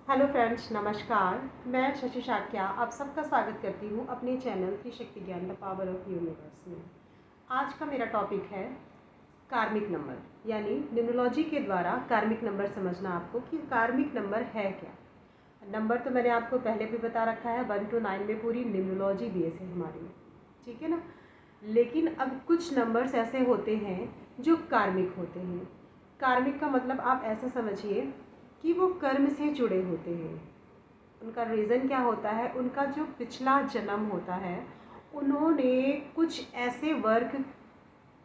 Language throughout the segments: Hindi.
हेलो फ्रेंड्स, नमस्कार। मैं शशि शाक्या आप सबका स्वागत करती हूँ अपने चैनल त्रिशक्ति ज्ञान द पावर ऑफ यूनिवर्स में। आज का मेरा टॉपिक है कार्मिक नंबर, यानी न्यूमरोलॉजी के द्वारा कार्मिक नंबर समझना आपको कि कार्मिक नंबर है क्या। नंबर तो मैंने आपको पहले भी बता रखा है, 1 to 9 में पूरी न्यूमरोलॉजी बेस है हमारी, ठीक है ना। लेकिन अब कुछ नंबर्स ऐसे होते हैं जो कार्मिक होते हैं। कार्मिक का मतलब आप ऐसा समझिए कि वो कर्म से जुड़े होते हैं। उनका रीज़न क्या होता है, उनका जो पिछला जन्म होता है, उन्होंने कुछ ऐसे वर्क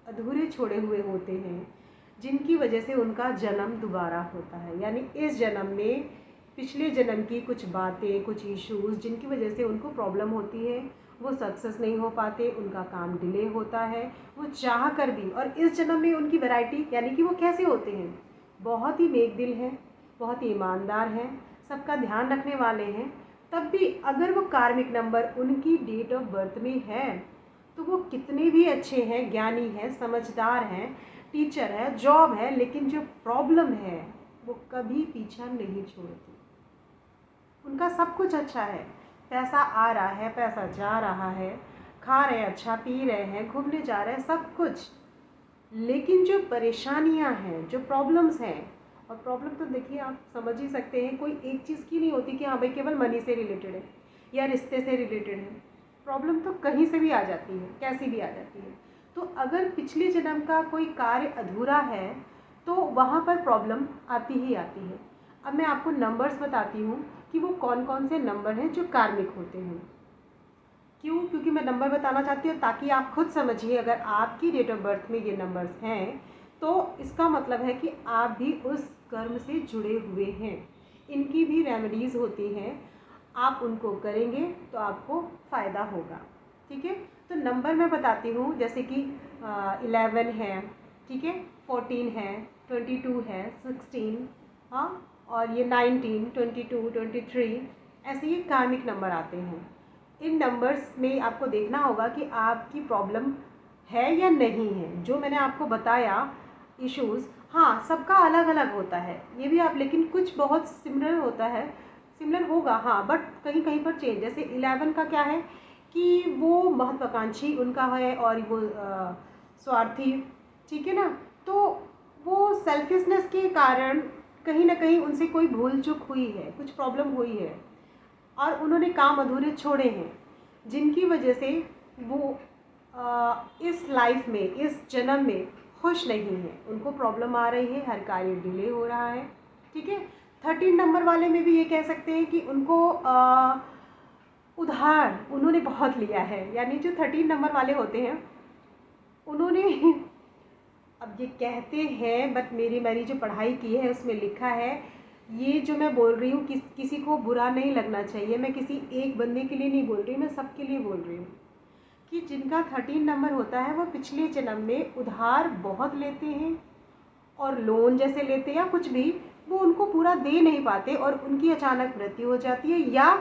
अधूरे छोड़े हुए होते हैं जिनकी वजह से उनका जन्म दोबारा होता है। यानी इस जन्म में पिछले जन्म की कुछ बातें, कुछ इश्यूज़ जिनकी वजह से उनको प्रॉब्लम होती है, वो सक्सेस नहीं हो पाते, उनका काम डिले होता है, वो चाह कर भी। और इस जन्म में उनकी वैरायटी, यानी कि वो कैसे होते हैं, बहुत ही नेक दिल हैं, बहुत ही ईमानदार हैं, सबका ध्यान रखने वाले हैं। तब भी अगर वो कार्मिक नंबर उनकी डेट ऑफ बर्थ में है तो वो कितने भी अच्छे हैं, ज्ञानी हैं, समझदार हैं, टीचर है, जॉब है, लेकिन जो प्रॉब्लम है वो कभी पीछा नहीं छोड़ती। उनका सब कुछ अच्छा है, पैसा आ रहा है, पैसा जा रहा है, खा रहे हैं अच्छा, पी रहे हैं, घूमने जा रहे हैं, सब कुछ। लेकिन जो परेशानियां हैं, जो प्रॉब्लम्स हैं, और प्रॉब्लम तो देखिए आप समझ ही सकते हैं, कोई एक चीज़ की नहीं होती कि हाँ भाई केवल मनी से रिलेटेड है या रिश्ते से रिलेटेड है। प्रॉब्लम तो कहीं से भी आ जाती है, कैसी भी आ जाती है। तो अगर पिछले जन्म का कोई कार्य अधूरा है तो वहाँ पर प्रॉब्लम आती ही आती है। अब मैं आपको नंबर्स बताती हूँ कि वो कौन कौन से नंबर हैं जो कार्मिक होते हैं। क्यों? क्योंकि मैं नंबर बताना चाहती हूँ ताकि आप खुद समझिए, अगर आपकी डेट ऑफ बर्थ में ये नंबर्स हैं तो इसका मतलब है कि आप भी उस कर्म से जुड़े हुए हैं। इनकी भी रेमेडीज़ होती हैं, आप उनको करेंगे तो आपको फ़ायदा होगा, ठीक है। तो नंबर मैं बताती हूँ, जैसे कि 11 है, ठीक है, 14 है, 22 है, 16, हाँ, और ये 19, 22, 23, ऐसे ये कार्मिक नंबर आते हैं। इन नंबर्स में आपको देखना होगा कि आपकी प्रॉब्लम है या नहीं है। जो मैंने आपको बताया इश्यूज़, हाँ, सबका अलग अलग होता है ये भी आप, लेकिन कुछ बहुत सिमिलर होता है, सिमिलर होगा हाँ, बट कहीं कहीं पर चेंज। जैसे 11 का क्या है कि वो महत्वाकांक्षी उनका है, और वो स्वार्थी, ठीक है ना। तो वो सेल्फिशनेस के कारण कहीं ना कहीं उनसे कोई भूल चूक हुई है, कुछ प्रॉब्लम हुई है, और उन्होंने काम अधूरे छोड़े हैं जिनकी वजह से वो इस लाइफ में, इस जन्म में खुश नहीं है। उनको प्रॉब्लम आ रही है, हर कार्य डिले हो रहा है, ठीक है। 13 नंबर वाले में भी ये कह सकते हैं कि उनको उधार उन्होंने बहुत लिया है। यानी जो 13 नंबर वाले होते हैं उन्होंने अब ये कहते हैं, बट मेरी जो पढ़ाई की है उसमें लिखा है, ये जो मैं बोल रही हूँ किसी को बुरा नहीं लगना चाहिए, मैं किसी एक बंदे के लिए नहीं बोल रही, मैं सबके लिए बोल रही हूँ कि जिनका 13 नंबर होता है वो पिछले जन्म में उधार बहुत लेते हैं, और लोन जैसे लेते हैं या कुछ भी, वो उनको पूरा दे नहीं पाते और उनकी अचानक मृत्यु हो जाती है, या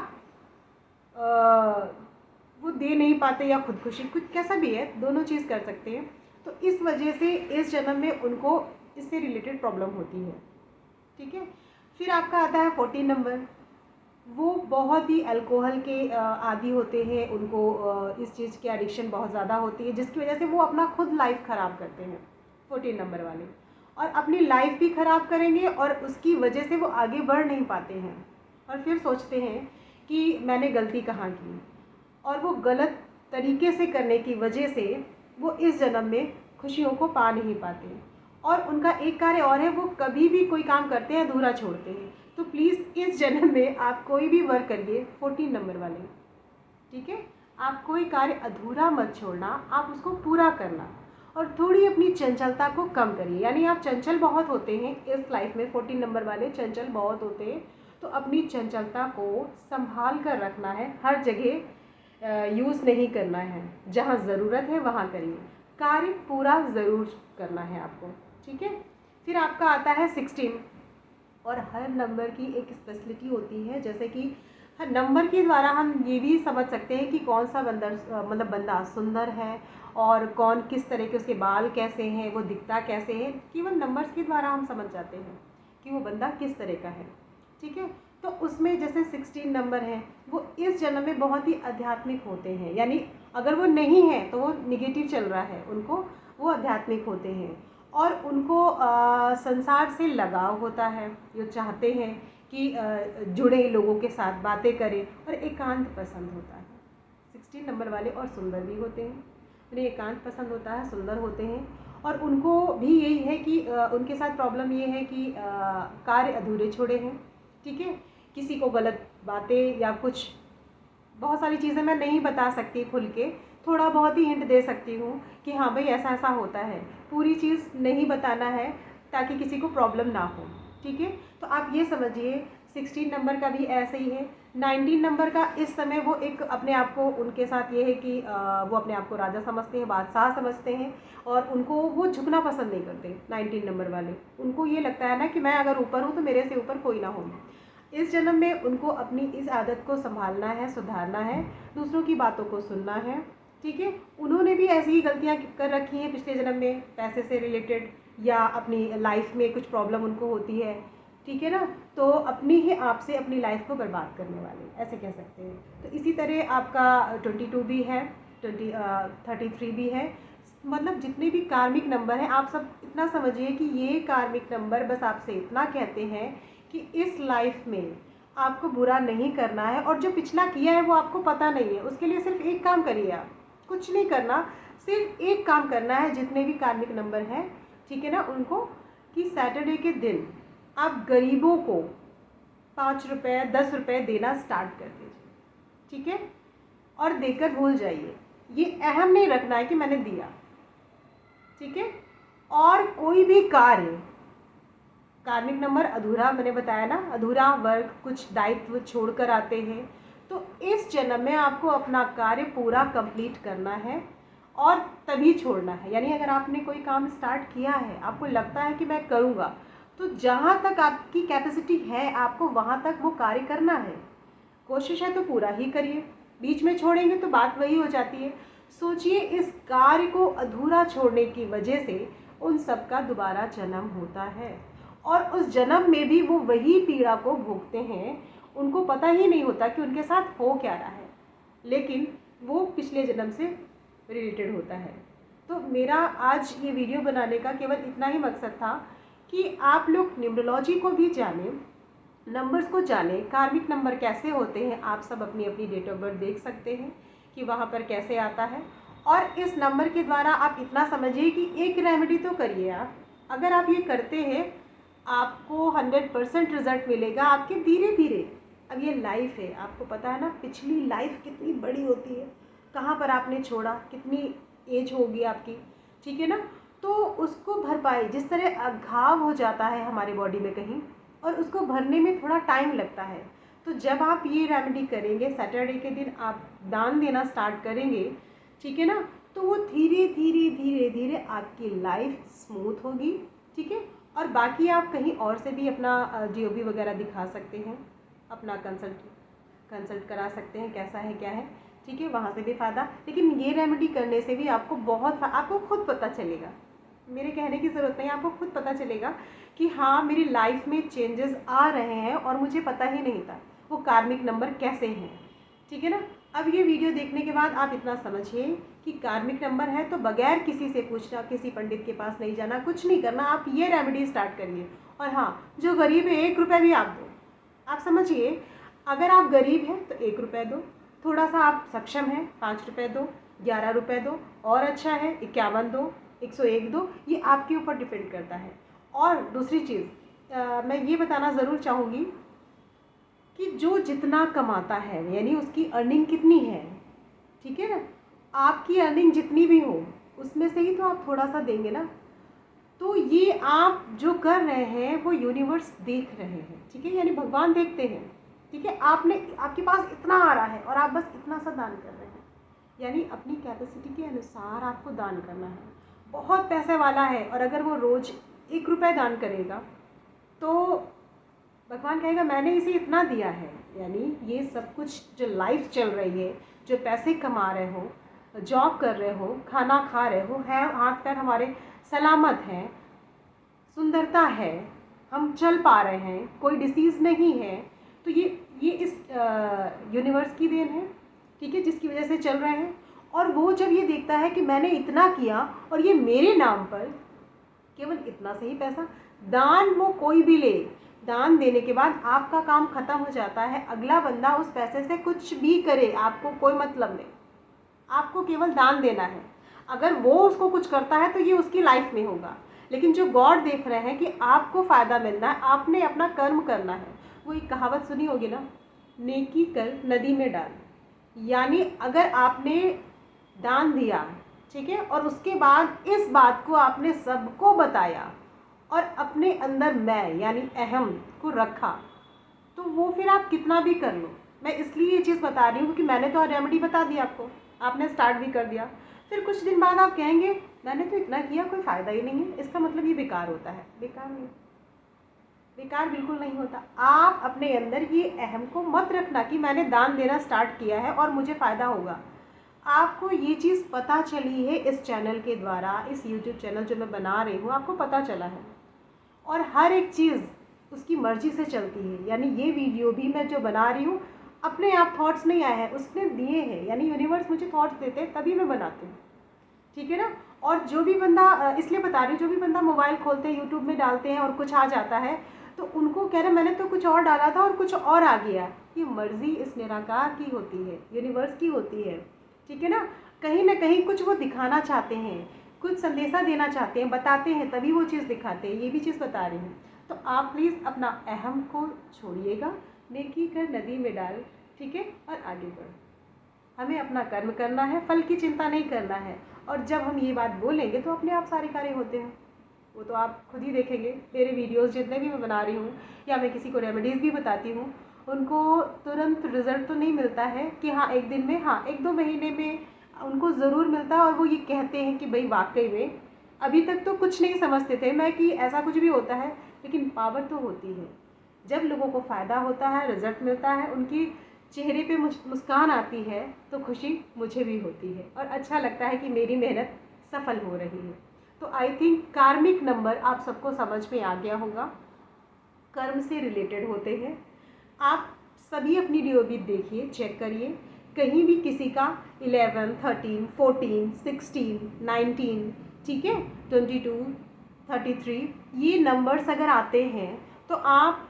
वो दे नहीं पाते, या खुदकुशी, कुछ कैसा भी है, दोनों चीज़ कर सकते हैं। तो इस वजह से इस जन्म में उनको इससे रिलेटेड प्रॉब्लम होती है, ठीक है। फिर आपका आता है 14 नंबर। वो बहुत ही अल्कोहल के आदी होते हैं, उनको इस चीज़ की एडिक्शन बहुत ज़्यादा होती है, जिसकी वजह से वो अपना खुद लाइफ ख़राब करते हैं 14 नंबर वाले, और अपनी लाइफ भी ख़राब करेंगे, और उसकी वजह से वो आगे बढ़ नहीं पाते हैं, और फिर सोचते हैं कि मैंने गलती कहाँ की, और वो गलत तरीके से करने की वजह से वो इस जन्म में खुशियों को पा नहीं पाते। और उनका एक कार्य और है, वो कभी भी कोई काम करते हैं अधूरा छोड़ते हैं। तो प्लीज़ इस जन्म में आप कोई भी वर्क करिए 14 नंबर वाले, ठीक है। आप कोई कार्य अधूरा मत छोड़ना, आप उसको पूरा करना, और थोड़ी अपनी चंचलता को कम करिए। यानी आप चंचल बहुत होते हैं इस लाइफ में, 14 नंबर वाले चंचल बहुत होते हैं, तो अपनी चंचलता को संभाल कर रखना है, हर जगह यूज़ नहीं करना है, जहाँ ज़रूरत है वहाँ करिए, कार्य पूरा ज़रूर करना है आपको, ठीक है। फिर आपका आता है 16, और हर नंबर की एक स्पेशलिटी होती है, जैसे कि हर नंबर के द्वारा हम ये भी समझ सकते हैं कि कौन सा बंदा सुंदर है, और कौन किस तरह के, उसके बाल कैसे हैं, वो दिखता कैसे है, केवल नंबर्स के द्वारा हम समझ जाते हैं कि वो बंदा किस तरह का है, ठीक है। तो उसमें जैसे 16 नंबर हैं, वो इस जन्म में बहुत ही आध्यात्मिक होते हैं, यानी अगर वो नहीं है तो वो निगेटिव चल रहा है, उनको वो आध्यात्मिक होते हैं और उनको संसार से लगाव होता है। ये चाहते हैं कि जुड़े लोगों के साथ बातें करें और एकांत पसंद होता है। 16 नंबर वाले और सुंदर भी होते हैं, उन्हें एकांत पसंद होता है, सुंदर होते हैं और उनको भी यही है कि उनके साथ प्रॉब्लम ये है कि कार्य अधूरे छोड़े हैं। ठीक है, किसी को गलत बातें या कुछ बहुत सारी चीज़ें मैं नहीं बता सकती खुल के, थोड़ा बहुत ही हिंट दे सकती हूँ कि हाँ भाई ऐसा ऐसा होता है, पूरी चीज़ नहीं बताना है ताकि किसी को प्रॉब्लम ना हो। ठीक है, तो आप ये समझिए 16 नंबर का भी ऐसे ही है। 19 नंबर का इस समय वो एक अपने आप को, उनके साथ ये है कि वो अपने आप को राजा समझते हैं, बादशाह समझते हैं और उनको वो झुकना पसंद नहीं करते। 19 नंबर वाले, उनको ये लगता है ना कि मैं अगर ऊपर हूँ तो मेरे से ऊपर कोई ना हो। इस जन्म में उनको अपनी इस आदत को संभालना है, सुधारना है, दूसरों की बातों को सुनना है। ठीक है, उन्होंने भी ऐसी ही गलतियाँ कर रखी हैं पिछले जन्म में, पैसे से रिलेटेड या अपनी लाइफ में कुछ प्रॉब्लम उनको होती है। ठीक है ना, तो अपनी ही आप से अपनी लाइफ को बर्बाद करने वाले, ऐसे कह सकते हैं। तो इसी तरह आपका 22 भी है, 33 भी है, मतलब जितने भी कार्मिक नंबर हैं आप सब इतना समझिए कि ये कार्मिक नंबर बस आपसे इतना कहते हैं कि इस लाइफ में आपको बुरा नहीं करना है और जो पिछला किया है वो आपको पता नहीं है। उसके लिए सिर्फ एक काम करिए, आप कुछ नहीं करना, सिर्फ एक काम करना है जितने भी कार्मिक नंबर हैं, ठीक है ना, उनको, कि सैटरडे के दिन आप गरीबों को 5 रुपये 10 रुपये देना स्टार्ट कर दीजिए। ठीक है, और देकर भूल जाइए, ये अहम नहीं रखना है कि मैंने दिया। ठीक है, और कोई भी कार्य, कार्मिक नंबर अधूरा, मैंने बताया ना, अधूरा वर्क, कुछ दायित्व छोड़कर आते हैं, तो इस जन्म में आपको अपना कार्य पूरा कंप्लीट करना है और तभी छोड़ना है। यानी अगर आपने कोई काम स्टार्ट किया है, आपको लगता है कि मैं करूँगा, तो जहाँ तक आपकी कैपेसिटी है आपको वहाँ तक वो कार्य करना है। कोशिश है तो पूरा ही करिए, बीच में छोड़ेंगे तो बात वही हो जाती है। सोचिए, इस कार्य को अधूरा छोड़ने की वजह से उन सब का दोबारा जन्म होता है और उस जन्म में भी वो वही पीड़ा को भोगते हैं। उनको पता ही नहीं होता कि उनके साथ हो क्या रहा है, लेकिन वो पिछले जन्म से रिलेटेड होता है। तो मेरा आज ये वीडियो बनाने का केवल इतना ही मकसद था कि आप लोग न्यूमरोलॉजी को भी जानें, नंबर्स को जानें, कार्मिक नंबर कैसे होते हैं। आप सब अपनी अपनी डेट ऑफ बर्थ देख सकते हैं कि वहाँ पर कैसे आता है, और इस नंबर के द्वारा आप इतना समझिए कि एक रेमेडी तो करिए आप। अगर आप ये करते हैं आपको 100% रिजल्ट मिलेगा आपके धीरे धीरे। अब ये लाइफ है, आपको पता है ना, पिछली लाइफ कितनी बड़ी होती है, कहाँ पर आपने छोड़ा, कितनी एज होगी आपकी। ठीक है ना, तो उसको भरपाई, जिस तरह घाव हो जाता है हमारे बॉडी में कहीं और उसको भरने में थोड़ा टाइम लगता है, तो जब आप ये रेमेडी करेंगे, सैटरडे के दिन आप दान देना स्टार्ट करेंगे, ठीक है ना, तो वो धीरे धीरे धीरे धीरे आपकी लाइफ स्मूथ होगी। ठीक है, और बाकी आप कहीं और से भी अपना GOB वगैरह दिखा सकते हैं, अपना कंसल्ट करा सकते हैं कैसा है क्या है। ठीक है, वहाँ से भी फ़ायदा, लेकिन ये रेमेडी करने से भी आपको बहुत, आपको खुद पता चलेगा, मेरे कहने की ज़रूरत नहीं, आपको खुद पता चलेगा कि हाँ मेरी लाइफ में चेंजेस आ रहे हैं और मुझे पता ही नहीं था वो कार्मिक नंबर कैसे हैं। ठीक है ना, अब ये वीडियो देखने के बाद आप इतना समझिए कि कार्मिक नंबर है तो बगैर किसी से पूछना, किसी पंडित के पास नहीं जाना, कुछ नहीं करना, आप ये रेमेडी स्टार्ट करिए। और हाँ, जो गरीब है 1 रुपये भी आप दो। आप समझिए, अगर आप गरीब हैं तो 1 रुपये दो, थोड़ा सा आप सक्षम हैं 5 रुपये दो, 11 रुपये दो, और अच्छा है 51 दो, 101 दो, ये आपके ऊपर डिपेंड करता है। और दूसरी चीज़ मैं ये बताना ज़रूर चाहूँगी कि जो जितना कमाता है, यानी उसकी अर्निंग कितनी है, ठीक है ना, आपकी अर्निंग जितनी भी हो उसमें से ही तो आप थोड़ा सा देंगे ना। तो ये आप जो कर रहे हैं वो यूनिवर्स देख रहे हैं। ठीक है, यानी भगवान देखते हैं। ठीक है, आपके पास इतना आ रहा है और आप बस इतना सा दान कर रहे हैं, यानी अपनी कैपेसिटी के अनुसार आपको दान करना है। बहुत पैसे वाला है और अगर वो रोज़ 1 रुपये दान करेगा तो भगवान कहेगा मैंने इसे इतना दिया है। यानी ये सब कुछ जो लाइफ चल रही है, जो पैसे कमा रहे हो, जॉब कर रहे हो, खाना खा रहे हो, है हाथ पैर हमारे सलामत हैं, सुंदरता है, हम चल पा रहे हैं, कोई डिसीज़ नहीं है, तो ये इस यूनिवर्स की देन है, ठीक है, जिसकी वजह से चल रहे हैं। और वो जब ये देखता है कि मैंने इतना किया और ये मेरे नाम पर केवल इतना से ही पैसा, दान वो कोई भी ले, दान देने के बाद आपका काम ख़त्म हो जाता है। अगला बंदा उस पैसे से कुछ भी करे, आपको कोई मतलब नहीं, आपको केवल दान देना है। अगर वो उसको कुछ करता है तो ये उसकी लाइफ में होगा, लेकिन जो गॉड देख रहे हैं कि आपको फ़ायदा मिलना है, आपने अपना कर्म करना है। वो एक कहावत सुनी होगी ना, नेकी कर नदी में डाल। यानी अगर आपने दान दिया, ठीक है, और उसके बाद इस बात को आपने सबको बताया और अपने अंदर मैं यानी अहम को रखा, तो वो फिर आप कितना भी कर लो। मैं इसलिए ये चीज़ बता रही हूँ क्योंकि मैंने तो रेमेडी बता दी आपको, आपने स्टार्ट भी कर दिया, फिर कुछ दिन बाद आप कहेंगे मैंने तो इतना किया, कोई फ़ायदा ही नहीं है, इसका मतलब ये बेकार होता है। बेकार नहीं, बेकार बिल्कुल नहीं होता। आप अपने अंदर ये अहम को मत रखना कि मैंने दान देना स्टार्ट किया है और मुझे फ़ायदा होगा। आपको ये चीज़ पता चली है इस चैनल के द्वारा, इस यूट्यूब चैनल जो मैं बना रही हूँ, आपको पता चला है, और हर एक चीज़ उसकी मर्ज़ी से चलती है। यानी ये वीडियो भी मैं जो बना रही हूँ, अपने आप थॉट्स नहीं आए हैं, उसने दिए हैं, यानी यूनिवर्स मुझे थॉट्स देते हैं तभी मैं बनाती हूँ, ठीक है ना। और जो भी बंदा, इसलिए बता रही हूँ, जो भी बंदा मोबाइल खोलते हैं, यूट्यूब में डालते हैं और कुछ आ जाता है, तो उनको कह रहे मैंने तो कुछ और डाला था और कुछ और आ गया। ये मर्ज़ी इस निराकार की होती है, यूनिवर्स की होती है, ठीक है ना। कहीं ना कहीं कुछ वो दिखाना चाहते हैं, कुछ संदेशा देना चाहते हैं, बताते हैं, तभी वो चीज़ दिखाते हैं। ये भी चीज़ बता रही हूँ। तो आप प्लीज़ अपना अहम को छोड़िएगा, नेकी कर नदी में डाल, ठीक है, और आगे बढ़। हमें अपना कर्म करना है, फल की चिंता नहीं करना है। और जब हम ये बात बोलेंगे तो अपने आप सारे कार्य होते हैं, वो तो आप खुद ही देखेंगे। मेरे वीडियोस जितने भी मैं बना रही हूँ या मैं किसी को रेमेडीज़ भी बताती हूँ, उनको तुरंत रिज़ल्ट तो नहीं मिलता है कि हाँ एक दिन में, हाँ 1-2 महीने में उनको ज़रूर मिलता है। और वो ये कहते हैं कि भाई वाकई में अभी तक तो कुछ नहीं समझते थे मैं कि ऐसा कुछ भी होता है, लेकिन पावर तो होती है। जब लोगों को फ़ायदा होता है, रिज़ल्ट मिलता है, उनकी चेहरे पे मुस्कान आती है, तो खुशी मुझे भी होती है और अच्छा लगता है कि मेरी मेहनत सफल हो रही है। तो आई थिंक कार्मिक नंबर आप सबको समझ में आ गया होगा, कर्म से रिलेटेड होते हैं। आप सभी अपनी डीओबी देखिए, चेक करिए, कहीं भी किसी का 11, 13, 14, 16, 19, ठीक है, 22, 33 ये नंबर्स अगर आते हैं तो आप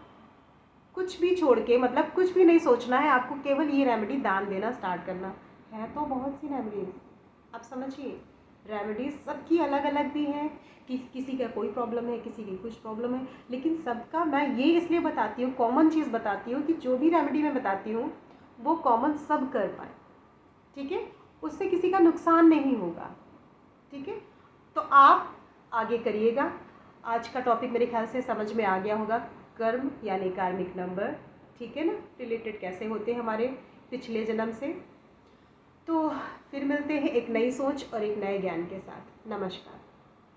कुछ भी छोड़ के, मतलब कुछ भी नहीं सोचना है, आपको केवल ये रेमेडी दान देना स्टार्ट करना है। तो बहुत सी रेमेडीज, आप समझिए, रेमेडीज सबकी अलग अलग भी हैं, किसी का कोई प्रॉब्लम है, किसी की कुछ प्रॉब्लम है, लेकिन सबका मैं ये इसलिए बताती हूँ, कॉमन चीज़ बताती हूँ कि जो भी रेमेडी मैं बताती हूँ वो कॉमन सब कर पाए, ठीक है, उससे किसी का नुकसान नहीं होगा, ठीक है। तो आप आगे करिएगा। आज का टॉपिक मेरे ख्याल से समझ में आ गया होगा, कर्म यानी कार्मिक नंबर, ठीक है ना, रिलेटेड कैसे होते हैं हमारे पिछले जन्म से। तो फिर मिलते हैं एक नई सोच और एक नए ज्ञान के साथ। नमस्कार।